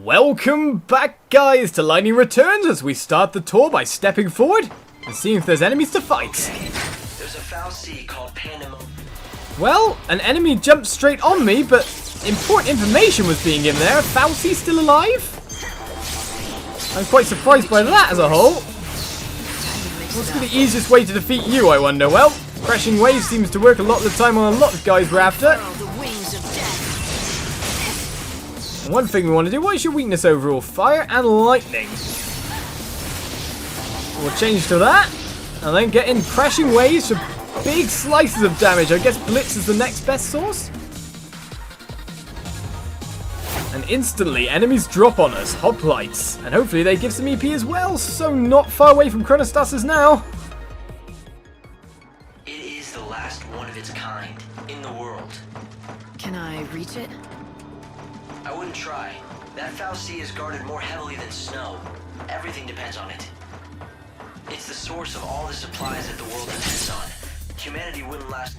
Welcome back, guys, to Lightning Returns as we start the tour by stepping forward and seeing if there's enemies to fight. There's a foul sea called Pandemonium. Well, an enemy jumped straight on me, but important information was being given there. Falsi's still alive? I'm quite surprised by that as a whole. What's the easiest way to defeat you, I wonder? Well, crashing waves seems to work a lot of the time on a lot of guys we're after. And one thing we want to do, what is your weakness overall? Fire and lightning. We'll change to that. And then get in crashing waves for big slices of damage. I guess Blitz is the next best source. And instantly, enemies drop on us. Hoplites. And hopefully they give some EP as well. So not far away from Chronostasis now. It is the last one of its kind in the world. Can I reach it? I wouldn't try. That foul sea is guarded more heavily than snow. Everything depends on it. It's the source of all the supplies that the world depends on. Humanity wouldn't last.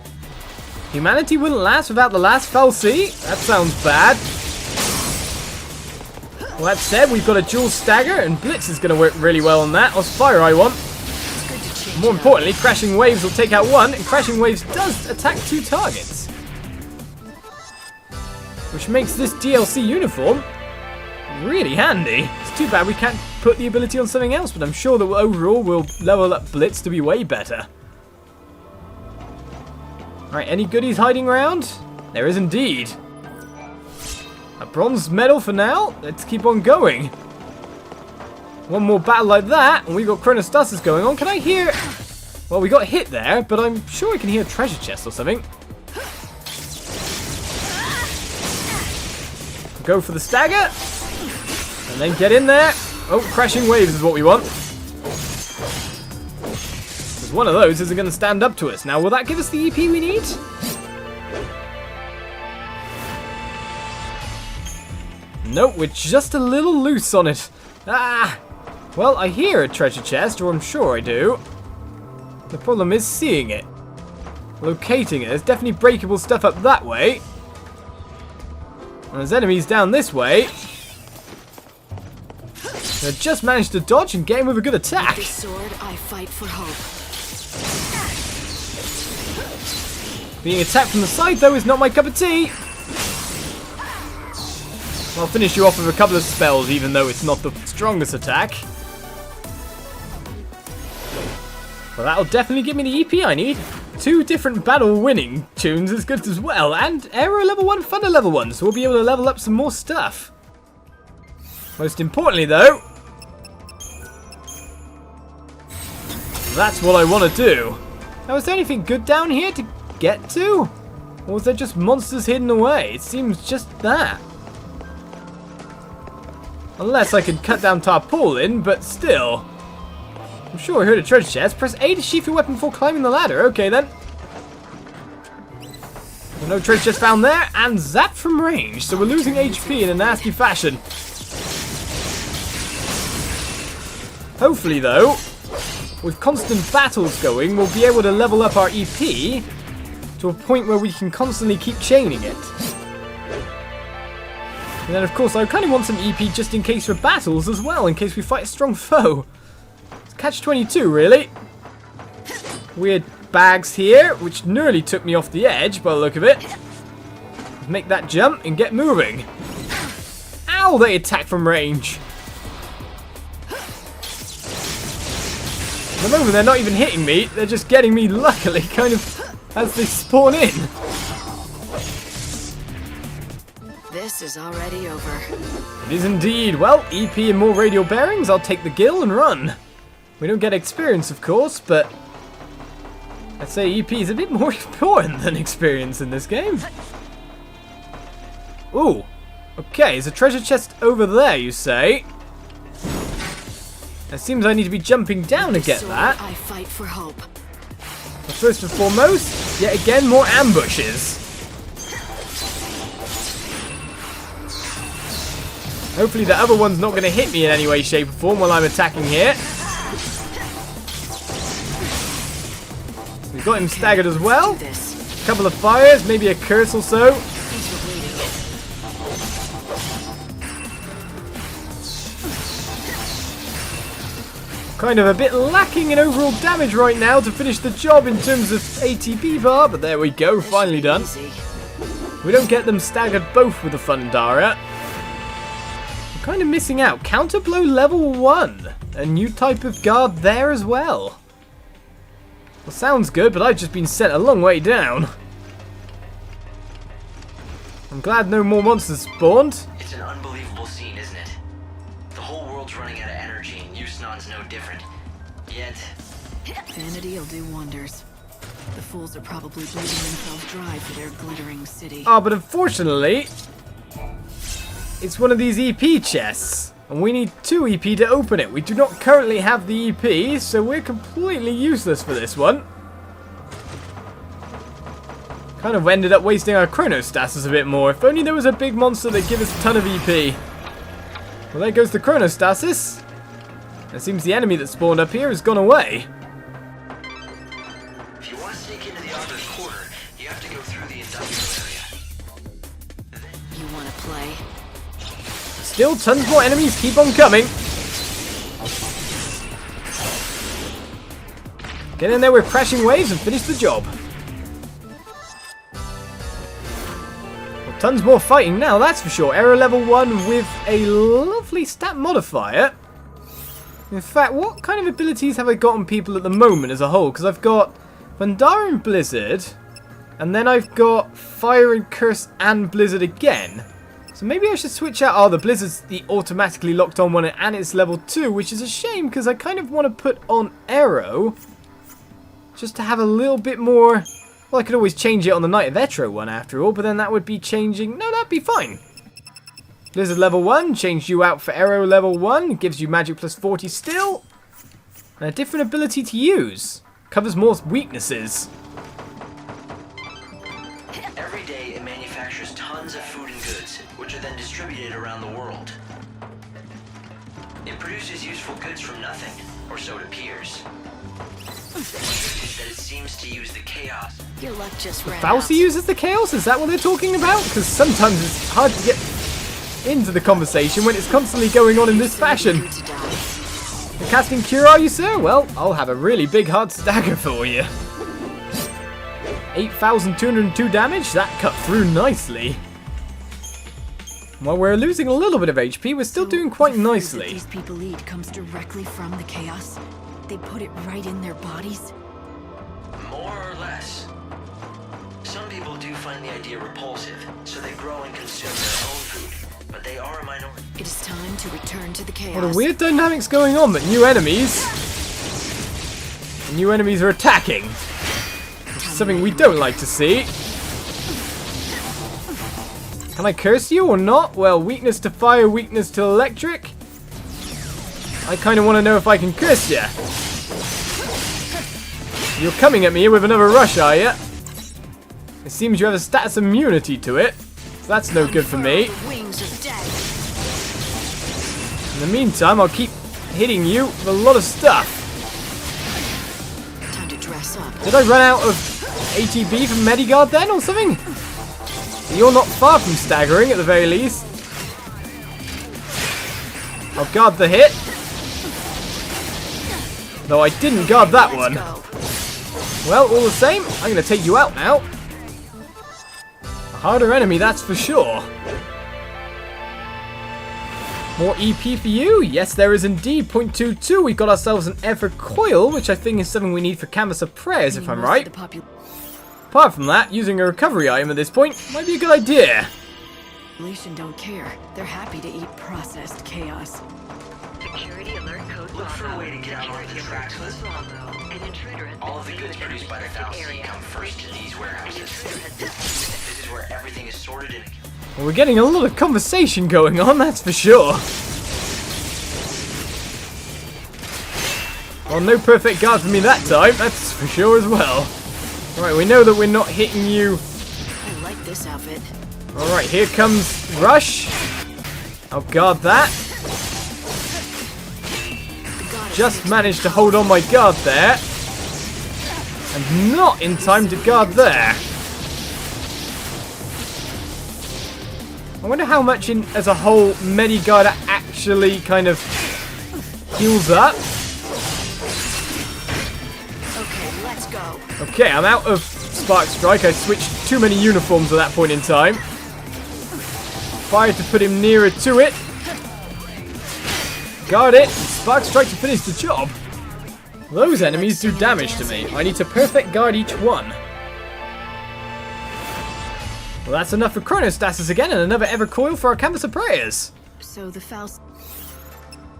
Humanity wouldn't last without the last foul sea? That sounds bad. Well, that said, we've got a dual stagger, and Blitz is going to work really well on that. Or Fire, I want. More importantly, Crashing Waves will take out one, and Crashing Waves does attack two targets. Which makes this DLC uniform really handy. It's too bad we can't put the ability on something else, but I'm sure that overall we'll level up Blitz to be way better. Alright, any goodies hiding around? There is indeed. A bronze medal for now. Let's keep on going. One more battle like that, and we've got Chronostasis going on. Can I hear... Well, we got hit there, but I'm sure I can hear a treasure chest or something. Go for the stagger. And then get in there. Oh, crashing waves is what we want. Because one of those isn't going to stand up to us. Now, will that give us the EP we need? Nope, we're just a little loose on it. Ah! Well, I hear a treasure chest, or I'm sure I do. The problem is seeing it. Locating it. There's definitely breakable stuff up that way. And there's enemies down this way. I just managed to dodge and get him with a good attack. With this sword, I fight for hope. Being attacked from the side, though, is not my cup of tea. I'll finish you off with a couple of spells, even though it's not the strongest attack. Well, that'll definitely give me the EP I need. 2 different battle winning tunes is good as well, and Aero level 1, Thunder level 1, so we'll be able to level up some more stuff. Most importantly though, that's what I want to do. Now, is there anything good down here to get to? Or is there just monsters hidden away? It seems just that. Unless I can cut down tarpaulin, but still. I'm sure I heard a treasure chest. Press A to sheath your weapon before climbing the ladder. Okay then. Well, no treasure chest found there, and zap from range. So we're losing HP in a nasty fashion. Hopefully though, with constant battles going, we'll be able to level up our EP to a point where we can constantly keep chaining it. And then of course I kind of want some EP just in case for battles as well, in case we fight a strong foe. Catch-22, really. Weird bags here, which nearly took me off the edge by the look of it. Let's make that jump and get moving. Ow, they attack from range. At the moment, they're not even hitting me. They're just getting me, luckily, kind of as they spawn in. This is already over. It is indeed. Well, EP and more radial bearings. I'll take the gill and run. We don't get experience, of course, but I'd say EP is a bit more important than experience in this game. Ooh. Okay, there's a treasure chest over there, you say? It seems I need to be jumping down to get that. I fight for hope. But first and foremost, yet again, more ambushes. Hopefully the other one's not going to hit me in any way, shape, or form while I'm attacking here. We've got him staggered as well. A couple of fires, maybe a curse or so. Kind of a bit lacking in overall damage right now to finish the job in terms of ATP bar, but there we go, finally done. Easy. We don't get them staggered both with the Fundara. I'm kind of missing out. Counterblow level 1. A new type of guard there as well. Well, sounds good, but I've just been sent a long way down. I'm glad no more monsters spawned. It's an unbelievable scene, isn't it? The whole world's running out of energy, and Yusnaan's no different. Yet... Vanity'll do wonders. The fools are probably bleeding themselves dry for their glittering city. Oh, but unfortunately, it's one of these EP chests. And we need 2 EP to open it. We do not currently have the EP, so we're completely useless for this one. Kind of ended up wasting our chronostasis a bit more. If only there was a big monster that give us a ton of EP. Well, there goes the chronostasis. It seems the enemy that spawned up here has gone away. If you want to sneak into the Augur's quarter, you have to go through the industrial area. You want to play? Still tons more enemies keep on coming. Get in there with crashing waves and finish the job. Well, tons more fighting now, that's for sure. Error level 1 with a lovely stat modifier. In fact, what kind of abilities have I got on people at the moment as a whole? Because I've got Vandara and Blizzard, and then I've got Fire and Curse and Blizzard again. So maybe I should switch out. Oh, the Blizzard's the automatically locked on one and it's level 2, which is a shame because I kind of want to put on Arrow just to have a little bit more. Well, I could always change it on the Knight of Etro one after all, but then that would be changing. No, that'd be fine. Blizzard level 1, change you out for Arrow level 1, gives you magic plus 40 still. And a different ability to use. Covers more weaknesses. Every day it manufactures tons of food and goods, which are then distributed around the world. It produces useful goods from nothing, or so it appears. The truth is that it seems to use the chaos. Your luck just ran Falsy out. uses the chaos? Is that what they're talking about? Because sometimes it's hard to get into the conversation when it's constantly going on in this fashion. You to die. You're casting Cure, are you, sir? Well, I'll have a really big hard stagger for you. 8,202 damage? That cut through nicely. While we're losing a little bit of HP, we're still doing quite The food that nicely. these people eat comes directly from the chaos. They put it right in their bodies. More or less. Some people do find the idea repulsive, so they grow and consume their own food, but they are a minority. It is time to return to the chaos. What a weird dynamics going on, but new enemies are attacking. Which is something we don't like to see. Can I curse you or not? Well, weakness to fire, weakness to electric. I kind of want to know if I can curse you. You're coming at me with another rush, are you? It seems you have a status immunity to it. So that's no good for me. The wings of death. In the meantime, I'll keep hitting you with a lot of stuff. Time to dress up. Did I run out of ATB from Medigard then or something? You're not far from staggering at the very least. I'll guard the hit. Though I didn't guard that one. Go. Well, all the same, I'm going to take you out now. A harder enemy, that's for sure. More EP for you? Yes, there is indeed. 0.22. We've got ourselves an Ever Coil, which I think is something we need for Canvas of Prayers, if I'm Most of right. the Apart from that, using a recovery item at this point might be a good idea. population don't care. They're happy to eat processed chaos. Security alert code Look for a Bravo. way to get out onto the Security tracks alert list. code Bravo. An intruder has All of the been goods seen produced by the within Falsi area. come first to these An warehouses. intruder has been This is where everything is sorted in. Well, we're getting a lot of conversation going on, that's for sure. Well, no perfect guard for me that time, that's for sure as well. Right, we know that we're not hitting you. I like this outfit. Alright, here comes Rush. I'll guard that. The goddess Just makes managed to me hold on my guard there. And not in time to guard there. I wonder how much as a whole Medigard actually kind of heals up. Okay, I'm out of Spark Strike. I switched too many uniforms at that point in time. Fire to put him nearer to it. Guard it. Spark Strike to finish the job. Those enemies do damage to me. I need to perfect guard each one. Well, that's enough for chronostasis again, and another ever coil for our canvas of prayers. So the Faust...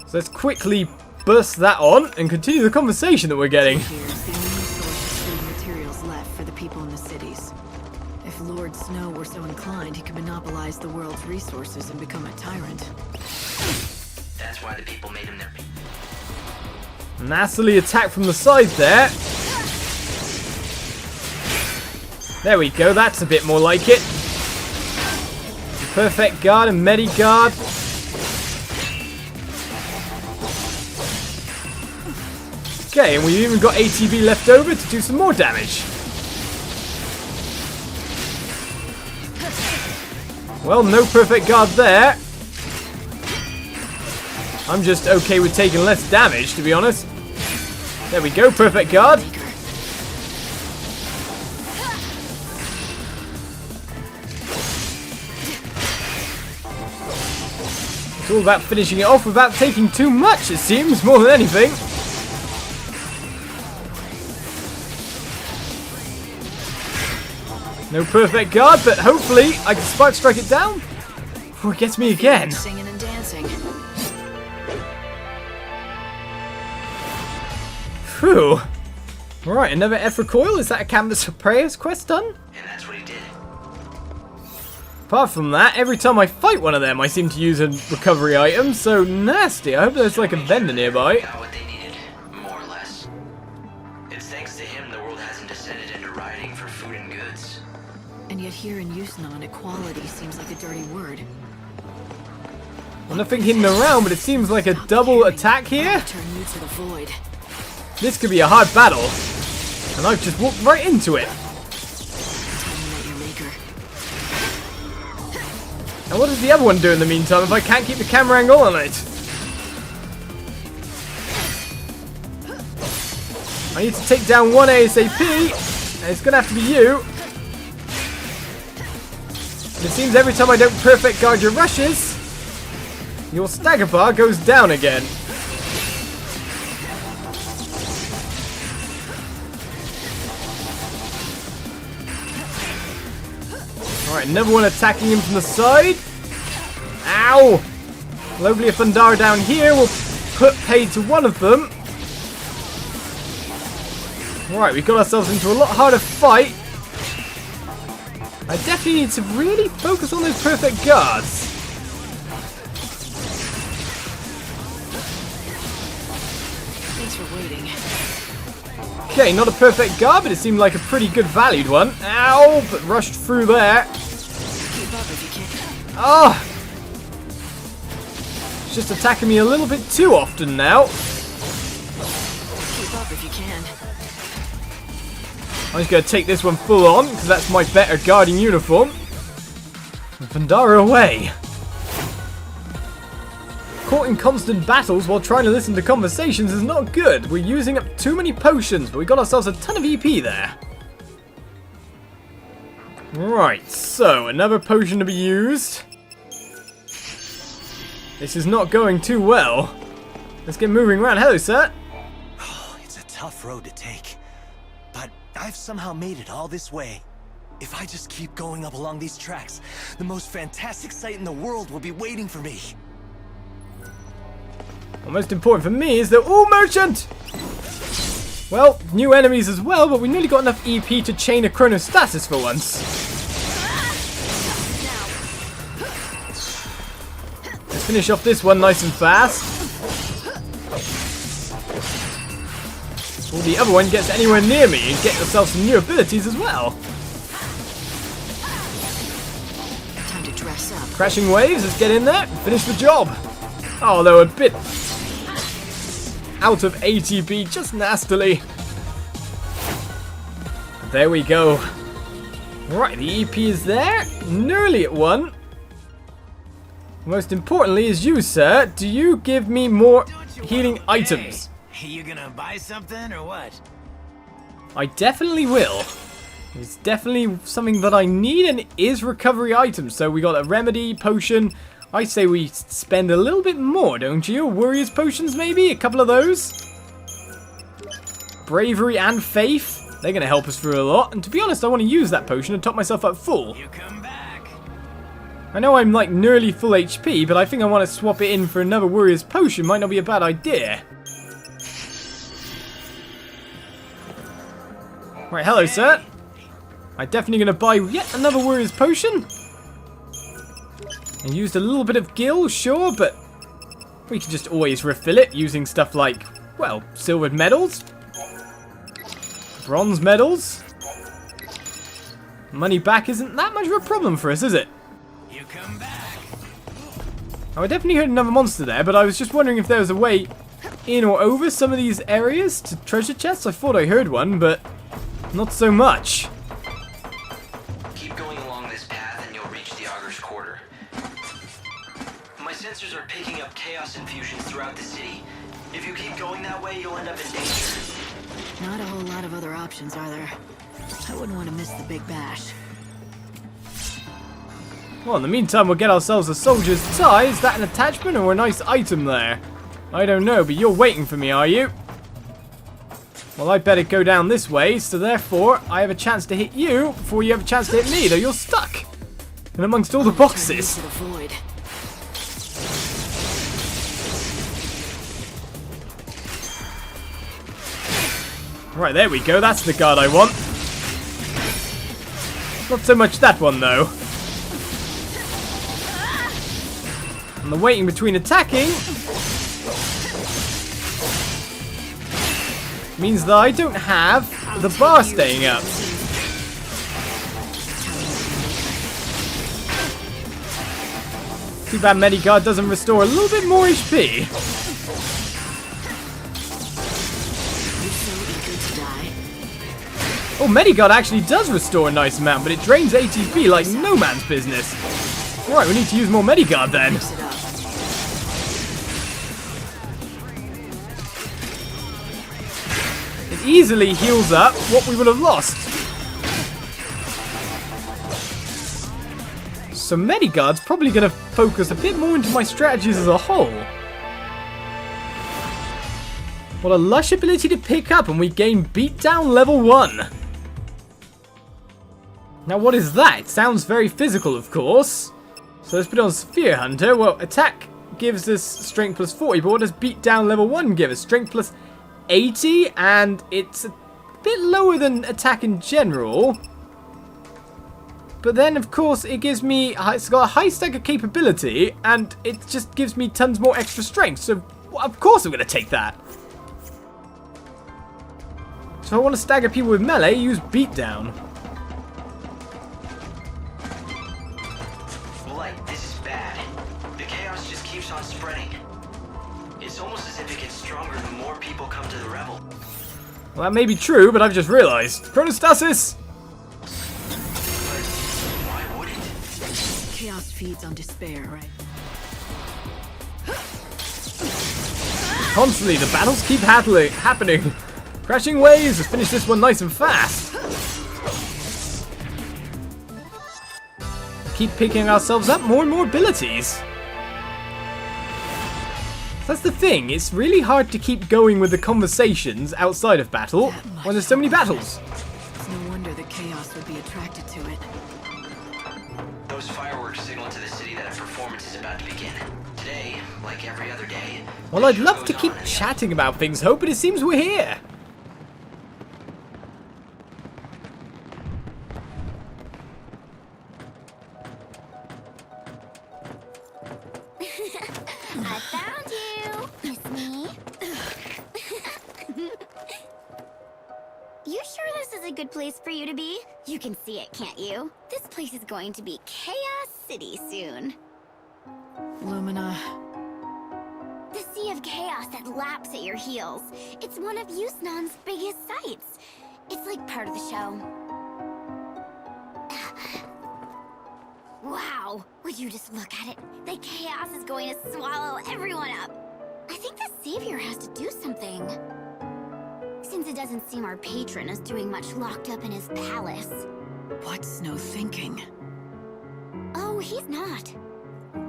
So let's quickly burst that on and continue the conversation that we're getting. Here's the only source of food materials left for the people in the cities. If Lord Snow were so inclined, he could monopolize the world's resources and become a tyrant. That's why the people made him their... Nastily attack from the side there. There we go, that's a bit more like it. Perfect guard and medi guard. Okay, and we've even got ATB left over to do some more damage. Well, no perfect guard there. I'm just okay with taking less damage, to be honest. There we go, perfect guard. It's all about finishing it off without taking too much, it seems, more than anything. No perfect guard, but hopefully I can Spark Strike it down before it gets me again. Singing and dancing. Phew. Right, another F recoil. Is that a Canvas of Prayers quest done? And that's what he did. Apart from that, every time I fight one of them, I seem to use a recovery item. So nasty. I hope there's like a vendor nearby. Got what they needed, more or less. It's thanks to him the world hasn't descended into rioting for food and goods. And yet here in Yusnon, equality seems like a dirty word. I'm nothing hidden around, but it seems like a double attack here. Turn you to the void. This could be a hard battle. And I've just walked right into it. Terminate your maker. And what does the other one do in the meantime if I can't keep the camera angle on it? I need to take down one ASAP. And it's going to have to be you. And it seems every time I don't perfect guard your rushes, your stagger bar goes down again. Alright, another one attacking him from the side. Ow! Lovely Thundara down here will put paid to one of them. Right, we got ourselves into a lot harder fight. I definitely need to really focus on those perfect guards. Thanks for waiting. Okay, not a perfect guard, but it seemed like a pretty good valued one. Ow! But rushed through there. Keep up if you can. Oh! It's just attacking me a little bit too often now. Keep up if you can. I'm just going to take this one full on, because that's my better guarding uniform. And Thundara away. Caught in constant battles while trying to listen to conversations is not good. We're using up too many potions, but we got ourselves a ton of EP there. Right, so another potion to be used. This is not going too well. Let's get moving around. Hello, sir. Oh, it's a tough road to take, but I've somehow made it all this way. If I just keep going up along these tracks, the most fantastic sight in the world will be waiting for me. What most important for me is that... Oh, merchant! Well, new enemies as well, but we nearly got enough EP to chain a chronostasis for once. Let's finish off this one nice and fast. Before the other one gets anywhere near me and get yourself some new abilities as well. Time to dress up. Crashing waves, let's get in there and finish the job. Oh, though a bit out of ATB, just nastily. There we go. Right, the EP is there. Nearly at one. Most importantly is you, sir. Do you give me more healing items? Hey, you gonna buy something or what? I definitely will. It's definitely something that I need, and it is recovery items. So we got a remedy, potion. I say we spend a little bit more, don't you? Warrior's potions, maybe? A couple of those? Bravery and faith. They're going to help us through a lot. And to be honest, I want to use that potion and top myself up full. You come back. I know I'm like nearly full HP, but I think I want to swap it in for another warrior's potion. Might not be a bad idea. Right, hello, sir. I'm definitely going to buy yet another warrior's potion. And used a little bit of gil, sure, but we can just always refill it using stuff like, well, silvered medals. Bronze medals. Money back isn't that much of a problem for us, is it? You come back. Oh, I definitely heard another monster there, but I was just wondering if there was a way in or over some of these areas to treasure chests. I thought I heard one, but not so much. Keep going along this path and you'll reach the Augur's quarter. My sensors are picking up chaos infusions throughout the city. If you keep going that way, you'll end up in danger. Not a whole lot of other options, are there? I wouldn't want to miss the big bash. Well, in the meantime, we'll get ourselves a soldier's tie. Is that an attachment or a nice item there? I don't know, but you're waiting for me, are you? Well, I better go down this way, so therefore, I have a chance to hit you before you have a chance to hit me, though you're stuck. And amongst all the boxes. Into the void. Right, there we go. That's the guard I want. Not so much that one, though. And the waiting between attacking means that I don't have the bar staying up. Too bad Mediguard doesn't restore a little bit more HP. Oh, Mediguard actually does restore a nice amount, but it drains ATP like no man's business. Right, we need to use more Mediguard then. It easily heals up what we would have lost. So Mediguard's probably going to focus a bit more into my strategies as a whole. What a lush ability to pick up, and we gain beatdown level 1. Now what is that? It sounds very physical, of course. So let's put on Sphere Hunter. Well, attack gives us strength plus 40, but what does beatdown level 1 give us? Strength plus 80, and it's a bit lower than attack in general. But then, of course, it gives me, it's got a high stagger capability, and it just gives me tons more extra strength. So, well, of course I'm going to take that. So if I want to stagger people with melee, use beatdown. Light, this is bad. The chaos just keeps on spreading. It's almost as if it gets stronger the more people come to the revel. Well, that may be true, but I've just realized. Chronostasis! Why would it? Chaos feeds on despair, right? Constantly, the battles keep happening. Crashing waves, let's finish this one nice and fast. Keep picking ourselves up more and more abilities. That's the thing, it's really hard to keep going with the conversations outside of battle when there's so many battles. It's no wonder the chaos would be attracted to it. Those fireworks signal to the city that a performance is about to begin. Today, like every other day. Well, I'd love to keep chatting about things, Hope, but it seems we're here. I found you! It's me. You sure this is a good place for you to be? You can see it, can't you? This place is going to be Chaos City soon. Lumina. The sea of chaos that laps at your heels. It's one of Yusnaan's biggest sights. It's like part of the show. Wow, would you just look at it? The chaos is going to swallow everyone up. I think the savior has to do something. Since Means it doesn't seem our patron is doing much locked up in his palace. What's Snow thinking? Oh, he's not.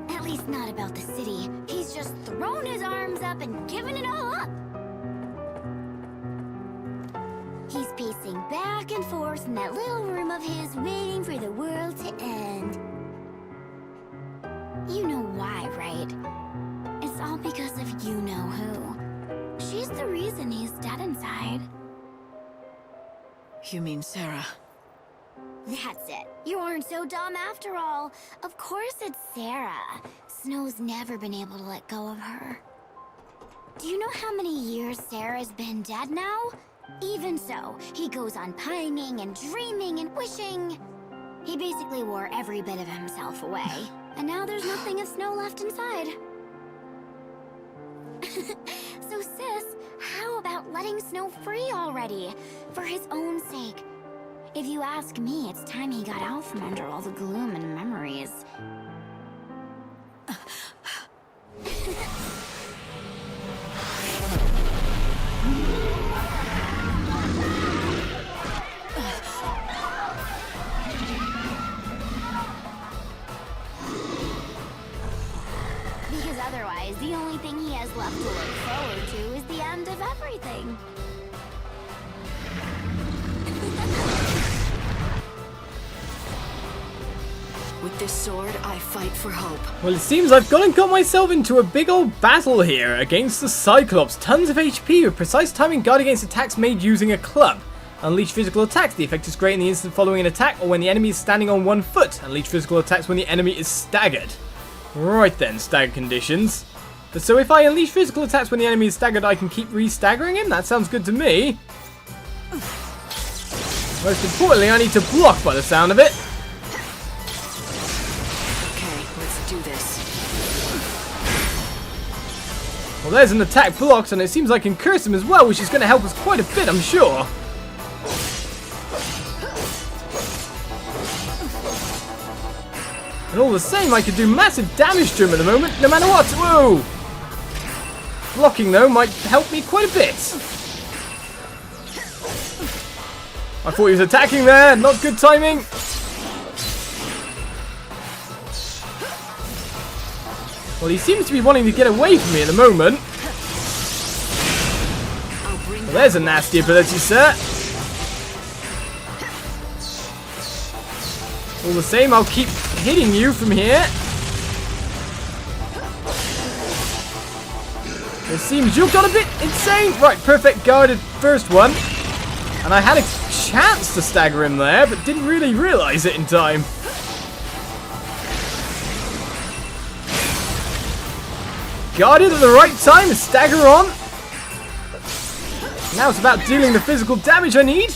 At least not about the city. He's just thrown his arms up and given it all up. He's pacing back and forth in that little room of his, waiting for the world to end. You know why, right? It's all because of you-know-who. She's the reason he's dead inside. You mean Sarah? That's it. You aren't so dumb after all. Of course it's Sarah. Snow's never been able to let go of her. Do you know how many years Sarah's been dead now? Even so, he goes on pining and dreaming and wishing. He basically wore every bit of himself away. And now there's nothing of Snow left inside. So sis, how about letting Snow free already? For his own sake. If you ask me, it's time he got out from under all the gloom and memories. Because otherwise, the only thing he has left to look forward to is the end of everything. With this sword, I fight for hope. Well, it seems I've gone and got myself into a big old battle here against the Cyclops. Tons of HP with precise timing, guard against attacks made using a club. Unleash physical attacks. The effect is great in the instant following an attack or when the enemy is standing on one foot. Unleash physical attacks when the enemy is staggered. Right then, stagger conditions. So if I unleash physical attacks when the enemy is staggered, I can keep re-staggering him? That sounds good to me. Most importantly, I need to block by the sound of it. Okay, let's do this. Well, there's an attack blocked, and it seems I can curse him as well, which is going to help us quite a bit, I'm sure. And all the same, I could do massive damage to him at the moment, no matter what. Whoa! Blocking, though, might help me quite a bit. I thought he was attacking there. Not good timing. Well, he seems to be wanting to get away from me at the moment. Well, there's a nasty ability, sir. All the same, I'll keep hitting you from here. It seems you've got a bit insane. Right, perfect guarded first one. And I had a chance to stagger him there, but didn't really realize it in time. Guarded at the right time, stagger on. Now it's about dealing the physical damage I need.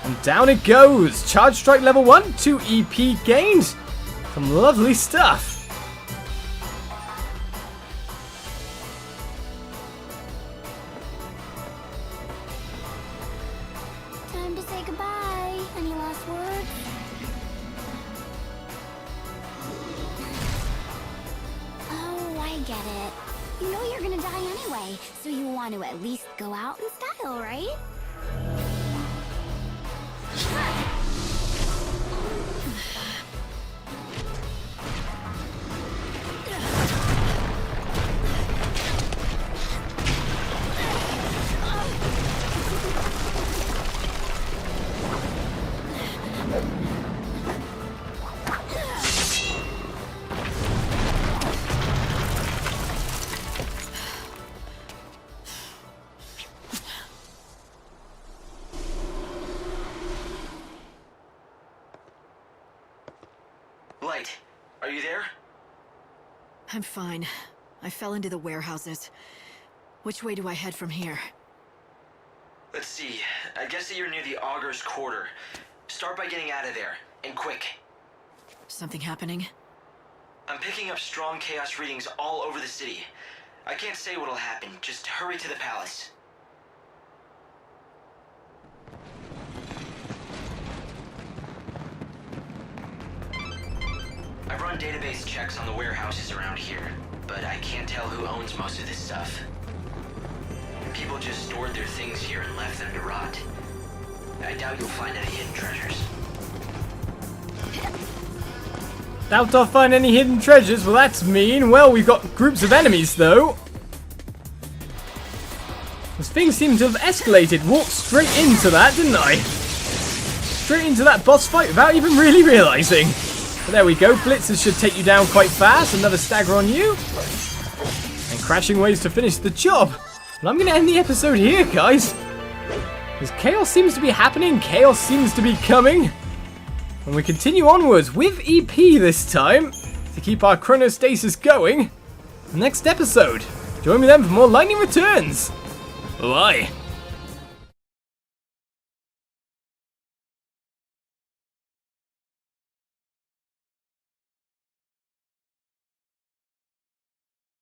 And down it goes. Charge strike level 1, 2 EP gained. Some lovely stuff. Time to say goodbye. Any last words? Oh, I get it. You know you're gonna die anyway, so you want to at least go out in style, right? Light, are you there? I'm fine. I fell into the warehouses. Which way do I head from here? Let's see. I guess that you're near the Augur's quarter. Start by getting out of there, and quick. Something happening? I'm picking up strong chaos readings all over the city. I can't say what'll happen. Just hurry to the palace. I've run database checks on the warehouses around here, but I can't tell who owns most of this stuff. People just stored their things here and left them to rot. I doubt you'll find any hidden treasures. Doubt I'll find any hidden treasures. Well, that's mean. Well, we've got groups of enemies, though. This thing seemed to have escalated. Walked straight into that, didn't I? Straight into that boss fight without even really realizing. But there we go. Blitzers should take you down quite fast. Another stagger on you. And crashing waves to finish the job. And I'm going to end the episode here, guys. Because chaos seems to be happening. Chaos seems to be coming. And we continue onwards with EP this time. To keep our chronostasis going. Next episode. Join me then for more Lightning Returns. Bye.